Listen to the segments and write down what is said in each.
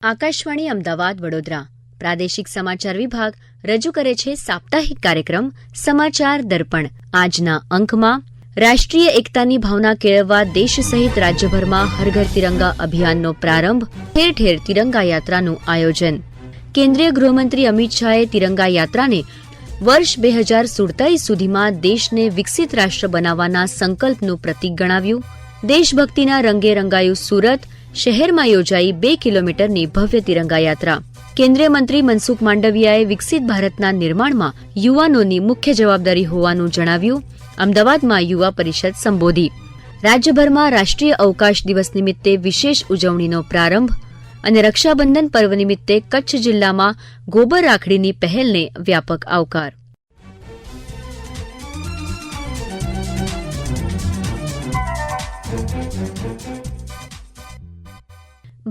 આકાશવાણી અમદાવાદ વડોદરા પ્રાદેશિક સમાચાર વિભાગ રજૂ કરે છે સાપ્તાહિક કાર્યક્રમ સમાચાર દર્પણ. આજના અંકમાં રાષ્ટ્રીય એકતાની ભાવના કેળવવા દેશ સહિત રાજ્યભરમાં હર ઘર તિરંગા અભિયાનનો પ્રારંભ, ઠેર ઠેર તિરંગા યાત્રાનું આયોજન. કેન્દ્રીય ગૃહમંત્રી અમિત શાહે તિરંગા યાત્રાને વર્ષ 2047 સુધીમાં દેશને વિકસિત રાષ્ટ્ર બનાવવાના સંકલ્પનું પ્રતીક ગણાવ્યું. દેશભક્તિના રંગે રંગાયું સુરત શહેરમાં યોજાઈ 2 કિલોમીટરની ભવ્ય તિરંગા યાત્રા. કેન્દ્રીય મંત્રી મનસુખ માંડવિયાએ વિકસિત ભારતના નિર્માણમાં યુવાનોની મુખ્ય જવાબદારી હોવાનું જણાવ્યું. અમદાવાદમાં યુવા પરિષદ સંબોધી. રાજ્યભરમાં રાષ્ટ્રીય અવકાશ દિવસ નિમિત્તે વિશેષ ઉજવણીનો પ્રારંભ અને રક્ષાબંધન પર્વ નિમિત્તે કચ્છ જિલ્લામાં ગોબર રાખડીની પહેલને વ્યાપક આવકાર.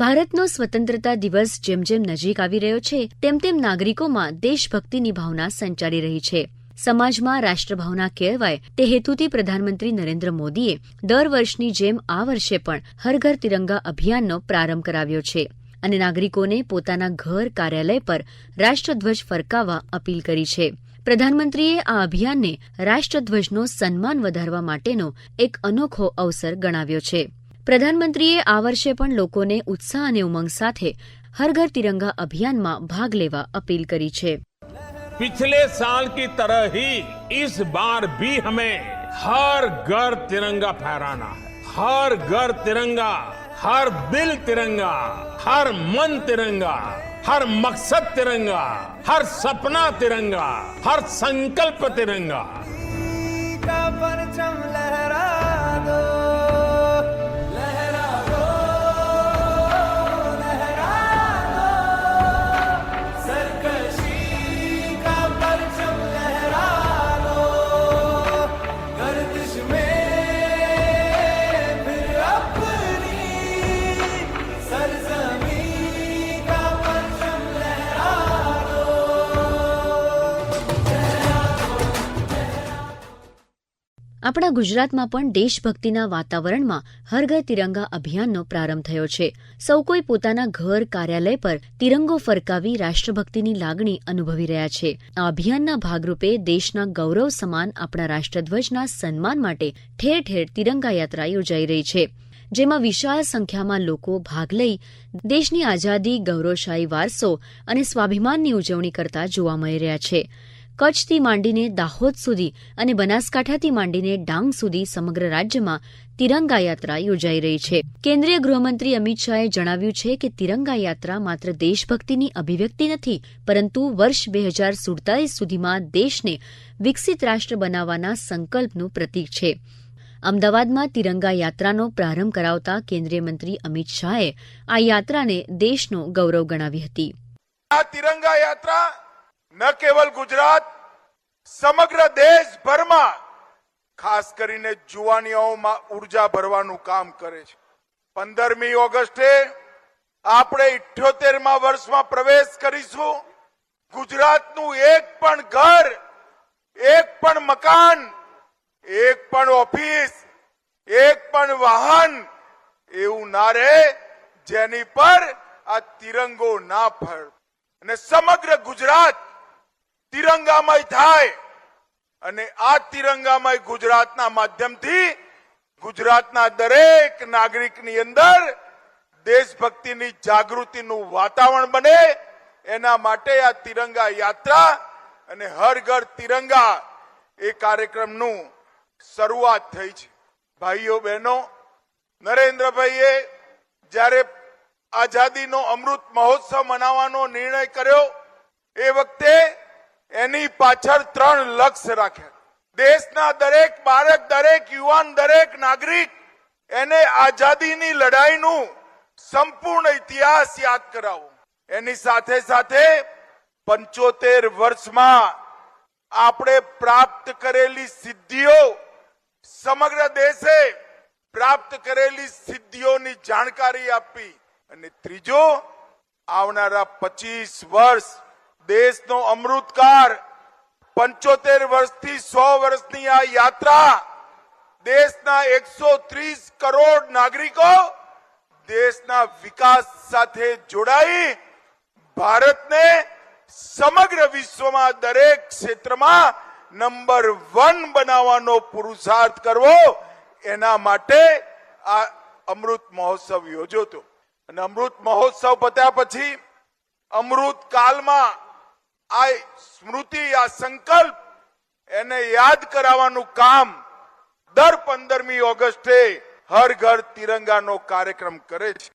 ભારતનો સ્વતંત્રતા દિવસ જેમ જેમ નજીક આવી રહ્યો છે તેમ તેમ નાગરિકોમાં દેશભક્તિની ભાવના સંચારી રહી છે. સમાજમાં રાષ્ટ્રભાવના કેળવાય તે હેતુથી પ્રધાનમંત્રી નરેન્દ્ર મોદીએ દર વર્ષની જેમ આ વર્ષે પણ હર ઘર તિરંગા અભિયાનનો પ્રારંભ કરાવ્યો છે અને નાગરિકોને પોતાના ઘર કાર્યાલય પર રાષ્ટ્રધ્વજ ફરકાવવા અપીલ કરી છે. પ્રધાનમંત્રીએ આ અભિયાનને રાષ્ટ્રધ્વજનો સન્માન વધારવા માટેનો એક અનોખો અવસર ગણાવ્યો છે. પ્રધાનમંત્રીએ આ વર્ષે પણ લોકોને ઉત્સાહ અને ઉમંગ સાથે હર ઘર તિરંગા અભિયાનમાં ભાગ લેવા અપીલ કરી છે. पिछले साल की तरह ही इस बार भी हमें हर घर तिरंगा फहराना है. हर घर तिरंगा, हर दिल तिरंगा, हर मन तिरंगा, हर मकसद तिरंगा, हर सपना तिरंगा, हर संकल्प तिरंगा. का परचम लहरा दो, लहरा दो, लहरा दो, सरकशी का परचम लहरा दो, गर्दिश में फिर अपनी सरजमीं का परचम लहरा दो. આપણા ગુજરાતમાં પણ દેશભક્તિના વાતાવરણમાં હર ઘર તિરંગા અભિયાનનો પ્રારંભ થયો છે. સૌ કોઈ પોતાના ઘર કાર્યાલય પર તિરંગો ફરકાવી રાષ્ટ્રભક્તિની લાગણી અનુભવી રહ્યા છે. આ અભિયાનના ભાગરૂપે દેશના ગૌરવ સમાન આપણા રાષ્ટ્રધ્વજના સન્માન માટે ઠેર ઠેર તિરંગા યાત્રા યોજાઈ રહી છે, જેમાં વિશાળ સંખ્યામાં લોકો ભાગ લઈ દેશની આઝાદી, ગૌરવશાળી વારસો અને સ્વાભિમાનની ઉજવણી કરતા જોવા મળી રહ્યા છે. કચ્છથી માંડીને દાહોદ સુધી અને બનાસકાંઠાથી માંડીને ડાંગ સુધી સમગ્ર રાજ્યમાં તિરંગા યાત્રા યોજાઈ રહી છે. કેન્દ્રીય ગૃહમંત્રી અમિત શાહે જણાવ્યું છે કે તિરંગા યાત્રા માત્ર દેશભક્તિની અભિવ્યક્તિ નથી, પરંતુ વર્ષ 2047 સુધીમાં દેશને વિકસિત રાષ્ટ્ર બનાવવાના સંકલ્પનું પ્રતીક છે. અમદાવાદમાં તિરંગા યાત્રાનો પ્રારંભ કરાવતા કેન્દ્રીય મંત્રી અમિત શાહે આ યાત્રાને દેશનું ગૌરવ ગણાવી હતી. આ તિરંગા યાત્રા ન કેવલ ગુજરાત, સમગ્ર દેશભરમાં ખાસ કરીને જુવાનીઓમાં ઉર્જા ભરવાનું કામ કરે છે. 15મી ઓગસ્ટે આપણે 78મા વર્ષમાં પ્રવેશ કરીશું. ગુજરાતનું એક પણ ઘર, એક પણ મકાન, એક પણ ઓફિસ, એક પણ વાહન એવું ના રહે જેની પર આ તિરંગો ના ફરે અને સમગ્ર ગુજરાત તિરંગામય થાય અને આ તિરંગામય ગુજરાતના માધ્યમથી ગુજરાતના દરેક નાગરિકની અંદર દેશભક્તિની જાગૃતિનું વાતાવરણ બને. એના માટે આ તિરંગા યાત્રા અને હર ઘર તિરંગા એ કાર્યક્રમનું શરૂઆત થઈ છે. ભાઈઓ બહેનો, નરેન્દ્રભાઈએ જ્યારે આઝાદીનો અમૃત મહોત્સવ મનાવવાનો નિર્ણય કર્યો એ વખતે એની પાછળ 3 લક્ષ્ય રાખ્યા. દેશના દરેક બાળક, દરેક યુવાન, દરેક નાગરિક એને આઝાદીની લડાઈનું સંપૂર્ણ ઇતિહાસ યાદ કરાવો. એની સાથે સાથે 75 વર્ષમાં આપણે પ્રાપ્ત કરેલી સિદ્ધિઓ, સમગ્ર દેશે પ્રાપ્ત કરેલી સિદ્ધિઓની જાણકારી આપી અને ત્રીજો, આવનારા 25 વર્ષ દેશનો અમૃતકાળ, 75 વર્ષથી 100 વર્ષની આ યાત્રા દેશના 130 કરોડ નાગરિકો દેશના વિકાસ સાથે જોડાઈ ભારતને સમગ્ર વિશ્વમાં દરેક ક્ષેત્રમાં નંબર 1 બનાવવાનો પુરુષાર્થ કરવો, એના માટે આ અમૃત મહોત્સવ યોજ્યો હતો. અને અમૃત મહોત્સવ પત્યા પછી અમૃત કાળમાં આ સ્મૃતિ, આ સંકલ્પ એને યાદ કરાવવાનું કામ દર 15મી ઓગસ્ટે હર ઘર તિરંગાનો કાર્યક્રમ કરે છે.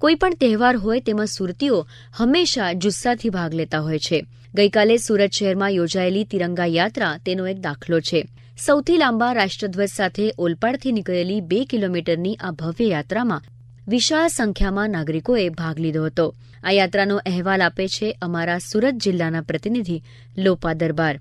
કોઈ પણ તહેવાર હોય તેમાં સુરતીઓ હંમેશા જુસ્સાથી ભાગ લેતા હોય છે. ગઈકાલે સુરત શહેરમાં યોજાયેલી તિરંગા યાત્રા તેનો એક દાખલો છે. સૌથી લાંબા રાષ્ટ્રધ્વજ સાથે ઓલપાડથી નીકળેલી 2 કિલોમીટરની આ ભવ્ય યાત્રામાં વિશાળ સંખ્યામાં નાગરિકોએ ભાગ લીધો હતો. આ યાત્રાનો અહેવાલ આપે છે અમારા સુરત જિલ્લાના પ્રતિનિધિ લોપા દરબાર.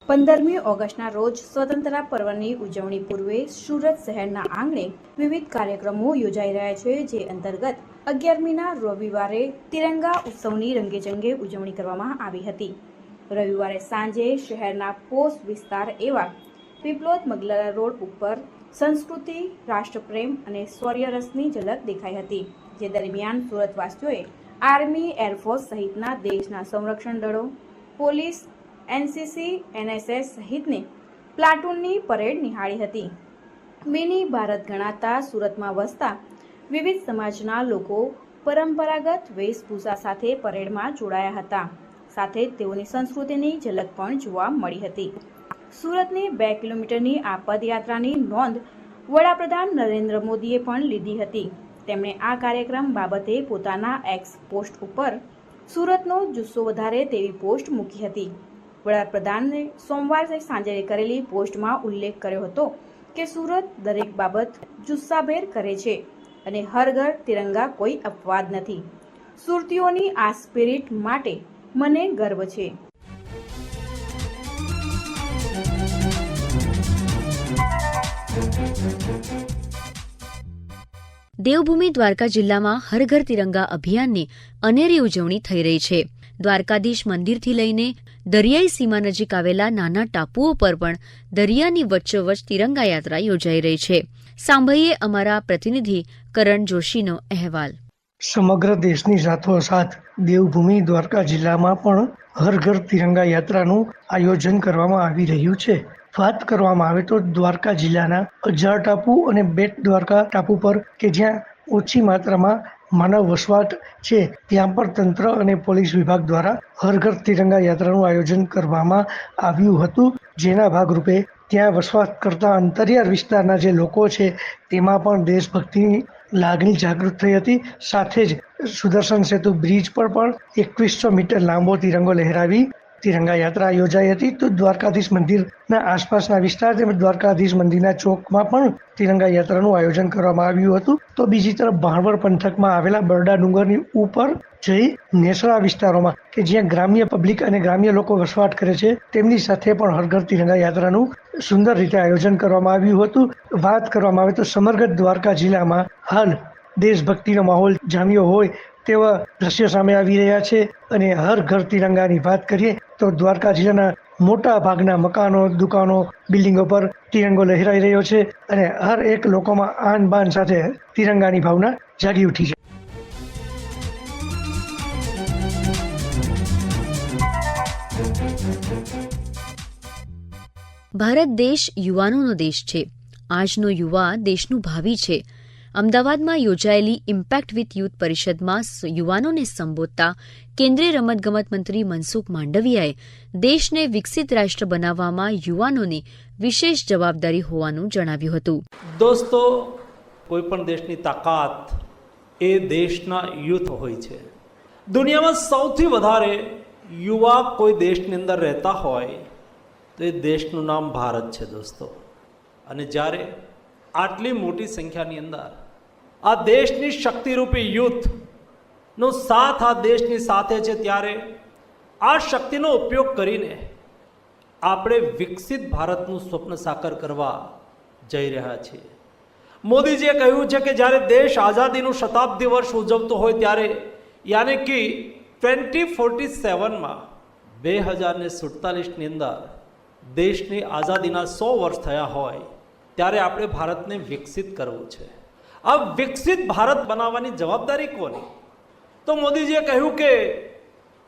15મી ઓગસ્ટના રોજ સ્વતંત્રતા પર્વની ઉજવણી પૂર્વે સુરત શહેરના આંગણે વિવિધ કાર્યક્રમો યોજાઈ રહ્યા છે. જે અંતર્ગત 11મીના રવિવારે તિરંગા ઉત્સવની રંગેચંગે ઉજવણી કરવામાં આવી હતી. રવિવારે સાંજે શહેરના પોસ્ટ વિસ્તાર એવા પીપલોદ મગલરા રોડ ઉપર સંસ્કૃતિ, રાષ્ટ્રપ્રેમ અને શૌર્યરસની ઝલક દેખાઈ હતી. જે દરમિયાન સુરતવાસીઓએ આર્મી, એરફોર્સ સહિતના દેશના સંરક્ષણ દળો, પોલીસ, એનસીસી, એનએસએસ સહિતની પ્લાટૂનની પરેડ નિહાળી હતી. મિની ભારત ગણાતા સુરતમાં વસતા વિવિધ સમાજના લોકો પરંપરાગત વેશભૂષા સાથે પરેડમાં જોડાયા હતા. સાથે તેઓની સંસ્કૃતિની ઝલક પણ જોવા મળી હતી. સુરતની 2 કિલોમીટરની આ પદયાત્રાની નોંધ વડાપ્રધાન નરેન્દ્ર મોદીએ પણ લીધી હતી. તેમણે આ કાર્યક્રમ બાબતે પોતાના એક્સ પોસ્ટ ઉપર સુરતનો જુસ્સો વધારે તેવી પોસ્ટ મૂકી હતી. વડાપ્રધાને સોમવારે સાંજે કરેલી પોસ્ટમાં ઉલ્લેખ કર્યો હતો કે સુરત દરેક બાબત જુસ્સાભેર કરે છે અને હર ઘર તિરંગા કોઈ અપવાદ નથી. સુરતીઓની આ સ્પિરિટ માટે મને ગર્વ છે. દેવભૂમિ દ્વારકા જિલ્લામાં હર ઘર તિરંગા અભિયાનની અનેરી ઉજવણી થઈ રહી છે. દ્વારકાધીશ મંદિરથી લઈને દરિયાઈ સીમા નજીક આવેલા નાના ટાપુઓ પર પણ દરિયાની વચ્ચોવચ્ચ તિરંગા યાત્રા યોજાઈ રહી છે. સાંભળીએ અમારા પ્રતિનિધિ કરણ જોશીનો અહેવાલ. સમગ્ર દેશની સાથોસાથ દેવભૂમિ દ્વારકા જિલ્લામાં પણ હર ઘર તિરંગા યાત્રાનું આયોજન કરવામાં આવી રહ્યું છે. વાત કરવામાં આવે તો દ્વારકા જિલ્લાના અજાર ટાપુ અને બેટ દ્વારકા ટાપુ પર કે જ્યાં ઓછી માત્રામાં માનવ વસવાટ છે, ત્યાં પણ તંત્ર અને પોલીસ વિભાગ દ્વારા હર ઘર તિરંગા યાત્રાનું આયોજન કરવામાં આવ્યું હતું. જેના ભાગરૂપે ત્યાં વસવાટ કરતા અંતરિયાળ વિસ્તારના જે લોકો છે તેમાં પણ દેશભક્તિની લાગણી જાગૃત થઈ હતી. સાથે જ સુદર્શન સેતુ બ્રિજ પર પણ 2100 મીટર લાંબો તિરંગો લહેરાવી તિરંગા યાત્રા યોજાઈ હતી. તો દ્વારકાધીશ મંદિરના આસપાસના વિસ્તાર તેમજ દ્વારકાધીશ મંદિરના ચોકમાં પણ તિરંગા યાત્રાનું આયોજન કરવામાં આવ્યું હતું. તો બીજી તરફ ભાણવડ પંથકમાં આવેલા બરડા ડુંગરની ઉપર જઈ નેસડા વિસ્તારોમાં કે જ્યાં ગ્રામ્ય પબ્લિક અને ગ્રામ્ય લોકો વસવાટ કરે છે તેમની સાથે પણ હર ઘર તિરંગા યાત્રાનું સુંદર રીતે આયોજન કરવામાં આવ્યું હતું. વાત કરવામાં આવે તો સમગ્ર દ્વારકા જિલ્લામાં હાલ દેશભક્તિનો માહોલ જામ્યો હોય તેવા દ્રશ્યો સામે આવી રહ્યા છે. અને હર ઘર તિરંગાની વાત કરીએ તો દ્વારકા જિલ્લાના મોટા ભાગના મકાનો, દુકાનો, બિલ્ડિંગો પર તિરંગો લહેરાઈ રહ્યો છે અને હર એક લોકોમાં આન બાન સાથે તિરંગાની ભાવના જાગી ઉઠી છે. ભારત દેશ યુવાનોનો દેશ છે. આજનો યુવા દેશનું ભાવિ છે. અમદાવાદમાં યોજાયેલી ઇમ્પેક્ટ વિથ યુથ પરિષદમાં યુવાનોને સંબોધતા કેન્દ્રીય રમતગમત મંત્રી મનસુખ માંડવિયાએ દેશને વિકસિત રાષ્ટ્ર બનાવવામાં યુવાનોની વિશેષ જવાબદારી હોવાનું જણાવ્યું હતું. દોસ્તો, કોઈપણ દેશની તાકાત એ દેશના યુથ હોય છે. દુનિયામાં સૌથી વધારે યુવા કોઈ દેશની અંદર રહેતા હોય તો એ દેશનું નામ ભારત છે દોસ્તો. અને જ્યારે આટલી મોટી સંખ્યાની અંદર આ દેશની શક્તિરૂપી યુથનો સાથ આ દેશની સાથે છે, ત્યારે આ શક્તિનો ઉપયોગ કરીને આપણે વિકસિત ભારતનું સ્વપ્ન સાકાર કરવા જઈ રહ્યા છીએ. મોદીજીએ કહ્યું છે કે જ્યારે દેશ આઝાદીનું શતાબ્દી વર્ષ ઉજવતો હોય ત્યારે યાની કે 2047માં 2047ની અંદર દેશની આઝાદીના 100 વર્ષ થયા હોય ત્યારે આપણે ભારતને વિકસિત કરવું છે. આ વિકસિત ભારત બનાવવાની જવાબદારી કોની? તો મોદીજીએ કહ્યું કે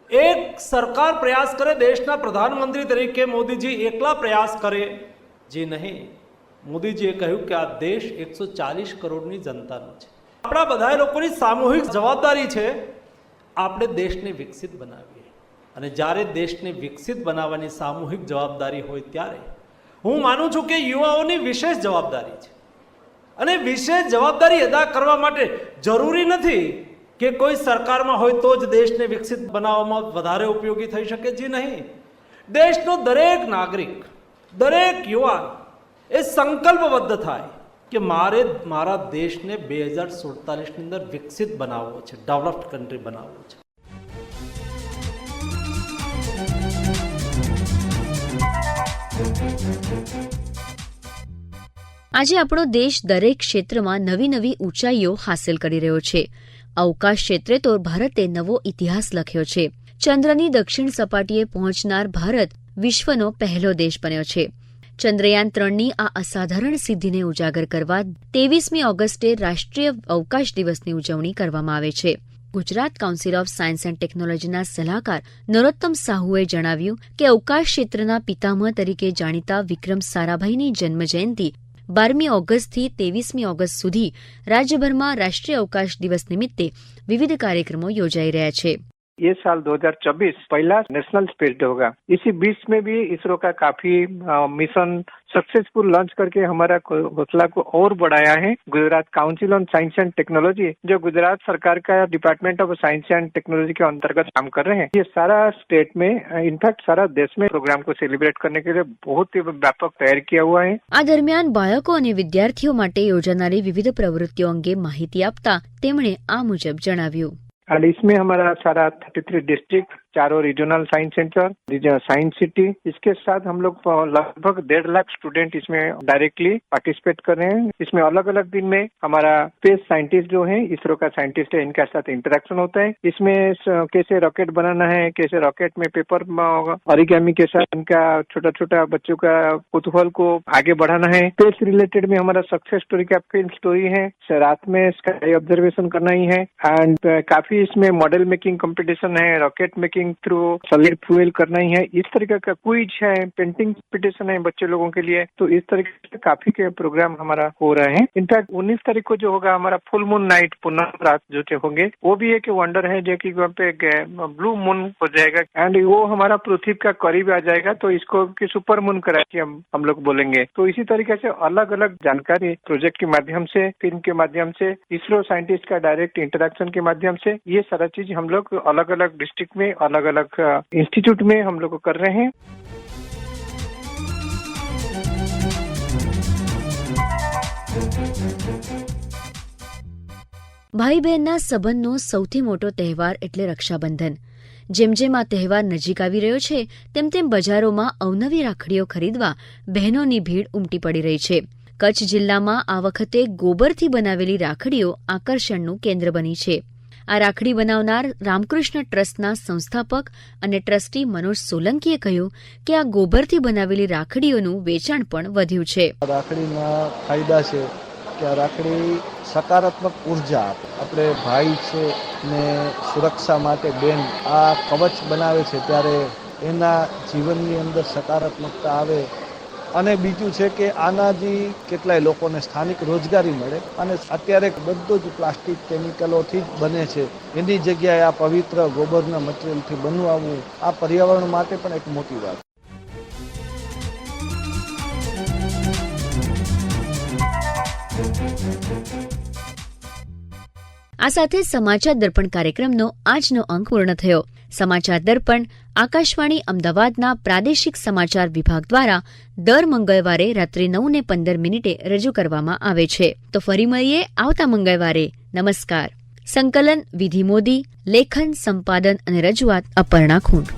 એક સરકાર પ્રયાસ કરે, દેશના પ્રધાનમંત્રી તરીકે મોદીજી એકલા પ્રયાસ કરે જે નહીં. મોદીજીએ કહ્યું કે આ દેશ 140 કરોડની જનતાનો છે. આપણા બધા લોકોની સામૂહિક જવાબદારી છે આપણે દેશને વિકસિત બનાવીએ. અને જ્યારે દેશને વિકસિત બનાવવાની સામૂહિક જવાબદારી હોય ત્યારે હું માનું છું કે યુવાઓની વિશેષ જવાબદારી છે. અને વિશેષ જવાબદારી અદા કરવા માટે જરૂરી નથી કે કોઈ સરકારમાં હોય તો જ દેશને વિકસિત બનાવવામાં વધારે ઉપયોગી થઈ શકે છે. નહીં, દેશનો દરેક નાગરિક, દરેક યુવાન એ સંકલ્પબદ્ધ થાય કે મારે મારા દેશને 2047ની અંદર વિકસિત બનાવવો છે, ડેવલપ્ડ કન્ટ્રી બનાવવો છે. આજે આપણો દેશ દરેક ક્ષેત્રમાં નવી નવી ઊંચાઈઓ હાંસલ કરી રહ્યો છે. અવકાશ ક્ષેત્રે તો ભારતે નવો ઇતિહાસ લખ્યો છે. ચંદ્રની દક્ષિણ સપાટીએ પહોંચનાર ભારત વિશ્વનો પહેલો દેશ બન્યો છે. ચંદ્રયાન 3ની આ અસાધારણ સિદ્ધિને ઉજાગર કરવા 23મી ઓગસ્ટે રાષ્ટ્રીય અવકાશ દિવસની ઉજવણી કરવામાં આવે છે. Gujarat council of science and ટેકનોલોજીના સલાહકાર નરોત્તમ સાહુએ જણાવ્યું કે અવકાશ ક્ષેત્રના પિતામહ તરીકે જાણીતા વિક્રમ સારાભાઈની જન્મજયંતિ 12મી ઓગસ્ટથી 23મી ઓગસ્ટ સુધી રાજ્યભરમાં રાષ્ટ્રીય અવકાશ દિવસ નિમિત્તે વિવિધ કાર્યક્રમો યોજાઈ રહ્યા છે. ये साल 2024 पहला नेशनल स्पेस डे होगा. इसी बीच में भी इसरो का काफी मिशन सक्सेसफुल लॉन्च करके हमारा हौसला को और बढ़ाया है. Gujarat council on science and technology जो गुजरात सरकार का department of science and technology के अंतर्गत काम कर रहे हैं, ये सारा स्टेट में इनफैक्ट सारा देश में प्रोग्राम को सेलिब्रेट करने के लिए बहुत ही व्यापक तैयार किया हुआ है. આ દરમિયાન બાળકો અને વિદ્યાર્થીઓ માટે યોજાનારી વિવિધ પ્રવૃત્તિઓ અંગે માહિતી આપતા તેમણે આ મુજબ જણાવ્યું. और इसमें हमारा सारा 33 डिस्ट्रिक्ट, चारों regional science centre, science city, इसके साथ हम लोग लगभग 1.5 लाख स्टूडेंट इसमें डायरेक्टली पार्टिसिपेट कर रहे हैं. इसमें अलग अलग दिन में हमारा स्पेस साइंटिस्ट जो है, इसरो का साइंटिस्ट है, इनके साथ इंटरेक्शन होता है. इसमें कैसे रॉकेट बनाना है, कैसे रॉकेट में पेपर ऑरिगेमी के साथ इनका छोटा छोटा बच्चों का कुतूहल को आगे बढ़ाना है. स्पेस रिलेटेड में हमारा सक्सेस स्टोरी का फिल्म स्टोरी है. रात में स्काई ऑब्जर्वेशन करना ही है. एंड काफी इसमें मॉडल मेकिंग कंपटीशन है, rocket making through solid fuel करना ही है. इस तरीके का क्विज है, पेंटिंग कंपटीशन है बच्चे लोगों के लिए. तो इस तरीके से काफी के प्रोग्राम हमारा हो रहे हैं. इनफैक्ट 19 तारीख को जो होगा हमारा फुल मून नाइट, पूर्णिमा रात जो होंगे, वो भी एक वंडर है जो कि वहाँ पे ब्लू मून हो जाएगा एंड वो हमारा पृथ्वी का करीब आ जाएगा. तो इसको सुपर मून करा के हम लोग बोलेंगे. तो इसी तरीके से अलग अलग जानकारी प्रोजेक्ट के माध्यम से, फिल्म के माध्यम से, इसरो साइंटिस्ट का डायरेक्ट इंटरेक्शन के माध्यम से ये सारा चीज हम लोग अलग अलग डिस्ट्रिक्ट में, अलग अलग इंस्टीट्यूट में हम लोग कर रहे हैं. ભાઈ બહેનના સંબંધનો સૌથી મોટો તહેવાર એટલે રક્ષાબંધન. જેમ જેમ આ તહેવાર નજીક આવી રહ્યો છે તેમ તેમ બજારોમાં અવનવી રાખડીઓ ખરીદવા બહેનોની ભીડ ઉમટી પડી રહી છે. કચ્છ જિલ્લામાં આ વખતે ગોબરથી બનાવેલી રાખડીઓ આકર્ષણનું કેન્દ્ર બની છે. આ રાખડી બનાવનાર રામકૃષ્ણ ટ્રસ્ટના સંસ્થાપક અને ટ્રસ્ટી મનોજ સોલંકીએ કહ્યું કે આ ગોબરથી બનાવેલી રાખડીઓનું વેચાણ પણ વધ્યું છે. રાખડીના ફાયદા છે કે આ રાખડી સકારાત્મક ઉર્જા આપે. આપણે ભાઈ છે ને સુરક્ષા માટે બેન આ કવચ બનાવે છે ત્યારે એના જીવનની અંદર સકારાત્મકતા આવે. અને બીજું છે કે આનાથી કેટલાય લોકોને સ્થાનિક રોજગારી મળે. અને અત્યારે બધું જ પ્લાસ્ટિક કેમિકલોથી જ બને છે, એની જગ્યાએ આ પવિત્ર ગોબરના મટીરિયલથી બનાવવું આ પર્યાવરણ માટે પણ એક મોટી વાત. આ સાથે સમાચાર દર્પણ કાર્યક્રમનો આજનો અંક પૂર્ણ થયો. સમાચાર દર્પણ આકાશવાણી અમદાવાદના પ્રાદેશિક સમાચાર વિભાગ દ્વારા દર મંગળવારે રાત્રે 9:15 રજૂ કરવામાં આવે છે. તો ફરી મળીએ આવતા મંગળવારે. નમસ્કાર. સંકલન વિધિ મોદી, લેખન, સંપાદન અને રજૂઆત અપર્ણા ખૂંટ.